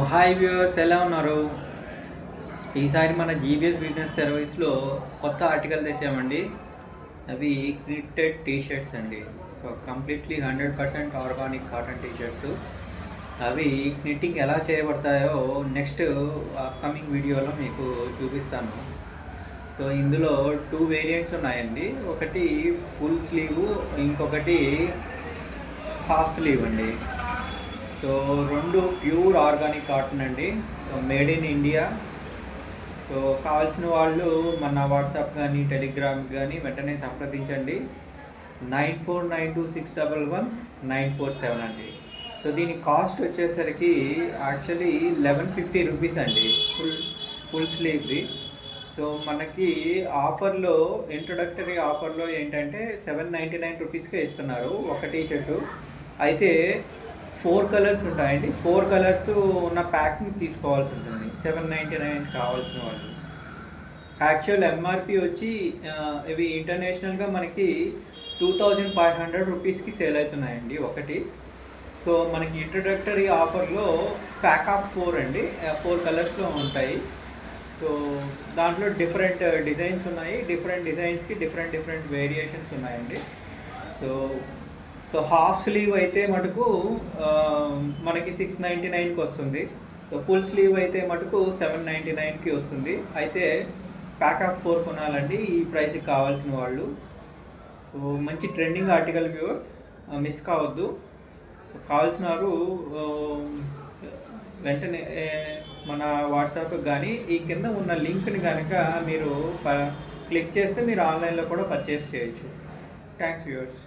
Hi viewers, ఎలా ఉన్నారు? ఈసారి మన జీబీఎస్ బిజినెస్ సర్వీస్లో కొత్త ఆర్టికల్ తెచ్చామండి. అవి క్నిట్టెడ్ టీషర్ట్స్ అండి. So completely 100% organic cotton t-shirts. అవి క్నిట్టింగ్ ఎలా చేయబడతాయో నెక్స్ట్ అప్కమింగ్ వీడియోలో మీకు చూపిస్తాను. సో ఇందులో 2 వేరియంట్స్ ఉన్నాయండి. ఒకటి ఫుల్ స్లీవ్, ఇంకొకటి హాఫ్ స్లీవ్ అండి. సో రెండు ప్యూర్ ఆర్గానిక్ కాటన్ అండి. So made in India. So కావాల్సిన వాళ్ళు మన వాట్సాప్ కానీ టెలిగ్రామ్ కానీ వెంటనే సంప్రదించండి. 9492611947 అండి. సో దీని కాస్ట్ వచ్చేసరికి యాక్చువల్లీ 1150 రూపీస్ అండి, ఫుల్ స్లీవ్ది. సో మనకి ఆఫర్లో, ఇంట్రొడక్టరీ ఆఫర్లో ఏంటంటే 799 రూపీస్కే ఇస్తున్నారు ఒక టీషర్టు. అయితే 4 కలర్స్ ఉంటాయండి. 4 కలర్స్ ఉన్న ప్యాక్ని తీసుకోవాల్సి ఉంటుంది 799 కావాల్సిన వాళ్ళు. యాక్చువల్ ఎంఆర్పి వచ్చి ఇవి ఇంటర్నేషనల్గా మనకి 2500 రూపీస్కి సేల్ అవుతున్నాయండి ఒకటి. సో మనకి ఇంట్రొడక్టరీ ఆఫర్లో ప్యాక్ ఆఫ్ 4 అండి, 4 కలర్స్లో ఉంటాయి. సో దాంట్లో డిఫరెంట్ డిజైన్స్ ఉన్నాయి. డిఫరెంట్ డిజైన్స్కి డిఫరెంట్ వేరియేషన్స్ ఉన్నాయండి. సో హాఫ్ స్లీవ్ అయితే మటుకు మనకి 699కి వస్తుంది. సో ఫుల్ స్లీవ్ అయితే మటుకు 799కి వస్తుంది. అయితే ప్యాక్ ఆఫ్ 4 కొనాలండి ఈ ప్రైస్కి కావాల్సిన వాళ్ళు. సో మంచి ట్రెండింగ్ ఆర్టికల్ వ్యూవర్స్, మిస్ కావద్దు. సో కావాల్సిన వారు వెంటనే మన వాట్సాప్ కానీ ఈ కింద ఉన్న లింక్ని కనుక మీరు క్లిక్ చేస్తే మీరు ఆన్లైన్లో కూడా పర్చేస్ చేయొచ్చు. Thanks viewers.